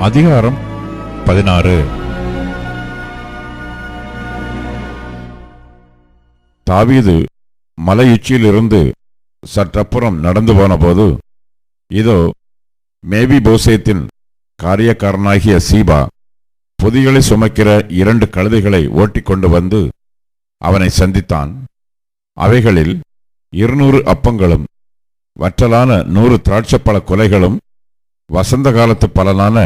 அதிகாரம் 16. தாவீது மலையுச்சியிலிருந்து சற்றப்புறம் நடந்து போனபோது, இதோ மேவிபோசேத்தின் காரியக்காரனாகிய சீபா பொதிகளை சுமக்கிற 2 கழுதைகளை ஓட்டிக்கொண்டு வந்து அவனை சந்தித்தான். அவைகளில் 200 அப்பங்களும் வற்றலான 100 திராட்சப்பழ கொலைகளும் வசந்த காலத்து பலனான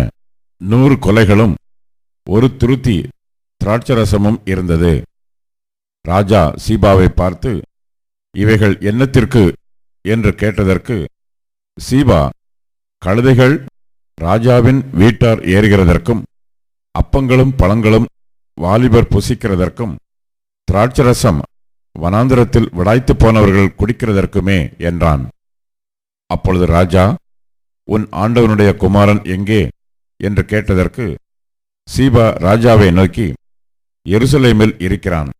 100 கொலைகளும் 1 துருத்தி திராட்சரசமும் இருந்தது. ராஜா சீபாவை பார்த்து, இவைகள் என்னத்திற்கு என்று கேட்டதற்கு, சீபா, கழுதைகள் ராஜாவின் வீட்டார் ஏறுகிறதற்கும் அப்பங்களும் பழங்களும் வாலிபர் புசிக்கிறதற்கும் திராட்சரசம் வனாந்திரத்தில் விடாய்த்து போனவர்கள் குடிக்கிறதற்குமே என்றான். அப்பொழுது ராஜா, உன் ஆண்டவனுடைய குமாரன் எங்கே என்று கேட்டதற்கு, சீபா ராஜாவை நோக்கி, எருசலேமில் இருக்கிறான்.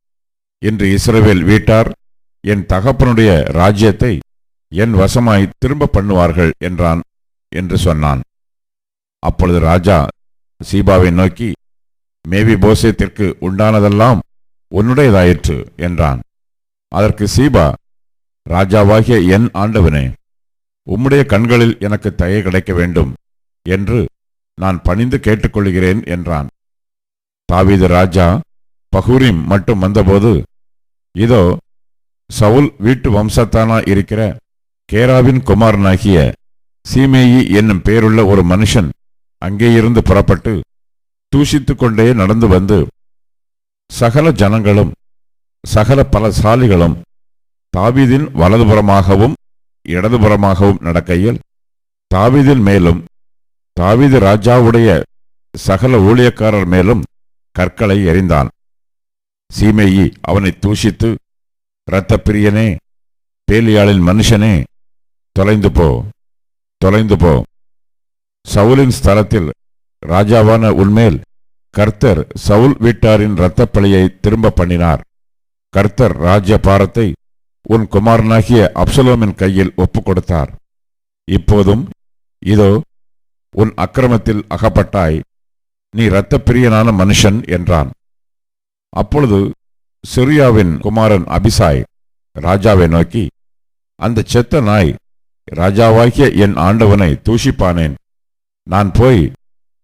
இன்று இஸ்ரவேல் வீட்டார் என் தகப்பனுடைய ராஜ்யத்தை என் வசமாய் திரும்ப பண்ணுவார்கள் என்றான் என்று சொன்னான். அப்பொழுது ராஜா சீபாவை நோக்கி, மேவிபோசேத்திற்கு உண்டானதெல்லாம் உன்னுடையதாயிற்று என்றான். அதற்கு சீபா, ராஜாவாகிய என் ஆண்டவனே, உம்முடைய கண்களில் எனக்கு தயை கிடைக்க வேண்டும் என்று நான் பணிந்து கேட்டுக்கொள்கிறேன் என்றான். தாவீது ராஜா பகூரிம் மட்டும் வந்தபோது, இதோ சவுல் வீட்டு வம்சத்தானா இருக்கிற கேராவின் குமாரனாகிய சீமேயி என்னும் பேருள்ள ஒரு மனுஷன் அங்கேயிருந்து புறப்பட்டு தூஷித்து கொண்டே நடந்து வந்து, சகல ஜனங்களும் சகல பலசாலிகளும் தாவீதின் வலதுபுறமாகவும் இடதுபுறமாகவும் நடக்கையில் தாவீதின் மேலும் தாவீது ராஜாவுடைய சகல ஊழியக்காரர் மேலும் கற்களை எறிந்தான். சீமேயி அவனை தூஷித்து, இரத்தப்பிரியனே, பேலியாளின் மனுஷனே, தொலைந்து போ, தொலைந்து போ. சவுலின் ஸ்தலத்தில் ராஜாவான உன்மேல் கர்த்தர் சவுல் வீட்டாரின் இரத்தப்பழியை திரும்ப பண்ணினார். கர்த்தர் ராஜ்ய பாரத்தை உன் குமாரனாகிய அப்சலோமின் கையில் ஒப்புக் கொடுத்தார். இப்போதும் இதோ உன் அக்கிரமத்தில் அகப்பட்டாய், நீ இரத்தப்பிரியனான மனுஷன் என்றான். அப்பொழுது சிரியாவின் குமாரன் அபிசாய் ராஜாவை நோக்கி, அந்த செத்த நாய் ராஜாவாகிய என் ஆண்டவனை தூஷிப்பானேன், நான் போய்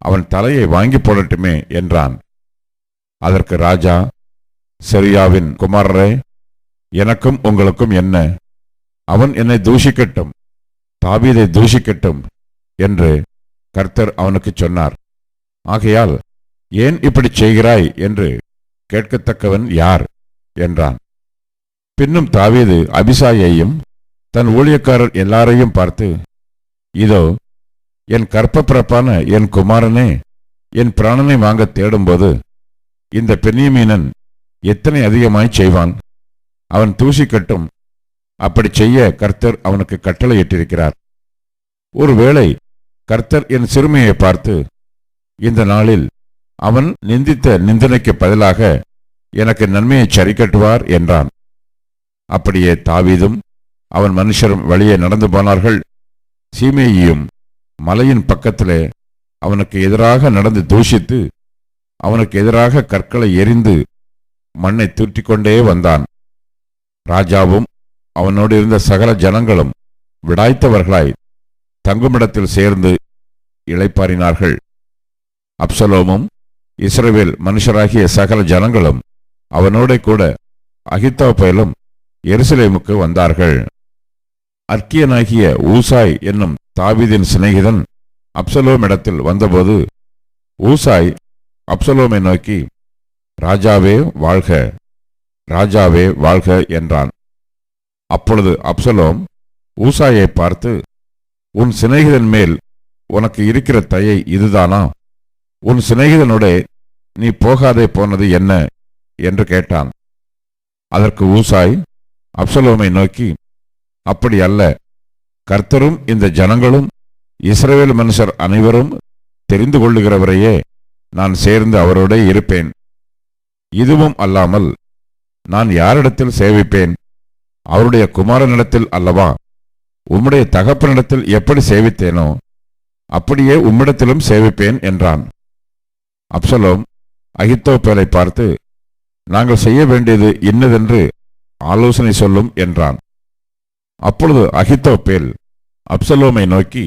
அவன் தலையை வாங்கி போடட்டுமே என்றான். அதற்கு ராஜா, சிரியாவின் குமாரரே, எனக்கும் உங்களுக்கும் என்ன? அவன் என்னை தூஷிக்கட்டும், தாவீதை தூஷிக்கட்டும் என்று கர்த்தர் அவனுக்கு சொன்னார். ஆகையால் ஏன் இப்படி செய்கிறாய் என்று கேட்கத்தக்கவன் யார் என்றான். பின்னும் தாவீது அபிசாயையும் தன் ஊழியக்காரர் எல்லாரையும் பார்த்து, இதோ என் கற்பப்பிறப்பான என் குமாரனே என் பிராணனை வாங்க தேடும்போது இந்த பென்யமீனன் எத்தனை அதிகமாய் செய்வான்? அவன் தூஷிக்கட்டும், அப்படி செய்ய கர்த்தர் அவனுக்கு கட்டளையிட்டிருக்கிறார். ஒருவேளை கர்த்தர் என் சிறுமையை பார்த்து இந்த நாளில் அவன் நிந்தித்த நிந்தனைக்கு பதிலாக எனக்கு நன்மையை சரிக்கட்டுவார் என்றான். அப்படியே தாவீதும் அவன் மனுஷரும் வழியே நடந்து போனார்கள். சீமேயியும் மலையின் பக்கத்திலே அவனுக்கு எதிராக நடந்து தூஷித்து அவனுக்கு எதிராக கற்களை எறிந்து மண்ணை தூற்றிக்கொண்டே வந்தான். ராஜாவும் அவனோடு இருந்த சகல ஜனங்களும் விடாய்த்தவர்களாய் தங்குமிடத்தில் சேர்ந்து இளைப்பாறினார்கள். அப்சலோமும் இஸ்ரவேல் மனுஷராகிய சகல ஜனங்களும் அவனோட கூட அகித்தோப்பேலும் எருசலேமுக்கு வந்தார்கள். அர்க்கியனாகிய ஊசாய் என்னும் தாவீதின் சிநேகிதன் அப்சலோமிடத்தில் வந்தபோது ஊசாய் அப்சலோமை நோக்கி, ராஜாவே வாழ்க, ராஜாவே வாழ்க என்றான். அப்பொழுது அப்சலோம் ஊசாயை பார்த்து, உன் சிநேகிதன் மேல் உனக்கு இருக்கிற தயை இதுதானா? உன் சிநேகிதனுடைய நீ போகாதே போனது என்ன என்று கேட்டான். அதற்கு ஊசாய் அப்சலோமை நோக்கி, அப்படி அல்ல, கர்த்தரும் இந்த ஜனங்களும் இஸ்ரவேல் மனுஷர் அனைவரும் தெரிந்து கொள்ளுகிறவரையே நான் சேர்ந்து அவரோட இருப்பேன். இதுவும் அல்லாமல் நான் யாரிடத்தில் சேவிப்பேன்? அவருடைய குமாரனிடத்தில் அல்லவா? உம்முடைய தகப்பனிடத்தில் எப்படி சேவித்தேனோ அப்படியே உம்மிடத்திலும் சேவிப்பேன் என்றான். அப்சலோம் அகித்தோப்பேலை பார்த்து, நாங்கள் செய்ய வேண்டியது இன்னதென்று ஆலோசனை சொல்லும் என்றான். அப்பொழுது அகித்தோப்பேல் அப்சலோமை நோக்கி,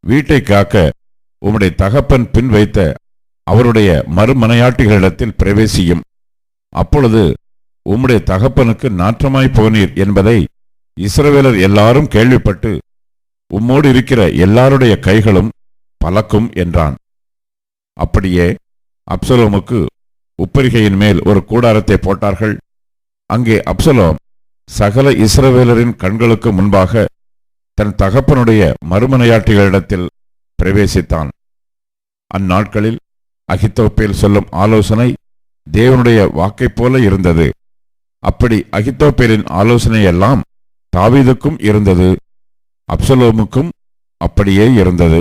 வீட்டை காக்க உம்முடைய தகப்பன் பின் வைத்த அவருடைய மறுமனையாட்டிகளிடத்தில் பிரவேசியும். அப்பொழுது உம்முடைய தகப்பனுக்கு நாற்றமாய் போனீர் என்பதை இஸ்ரவேலர் எல்லாரும் கேள்விப்பட்டு உம்மோடு இருக்கிற எல்லாருடைய கைகளும் பலக்கும் என்றான். அப்படியே அப்சலோமுக்கு உப்பரிகையின் மேல் ஒரு கூடாரத்தை போட்டார்கள். அங்கே அப்சலோம் சகல இஸ்ரவேலரின் கண்களுக்கு முன்பாக தன் தகப்பனுடைய மறுமனையாட்டிகளிடத்தில் பிரவேசித்தான். அந்நாட்களில் அகித்தோப்பேல் சொல்லும் ஆலோசனை தேவனுடைய வாக்கைப் போல இருந்தது. அப்படி அகித்தோப்பேலின் ஆலோசனையெல்லாம் தாவீதுக்கும் இருந்தது, அப்சலோமுக்கும் அப்படியே இருந்தது.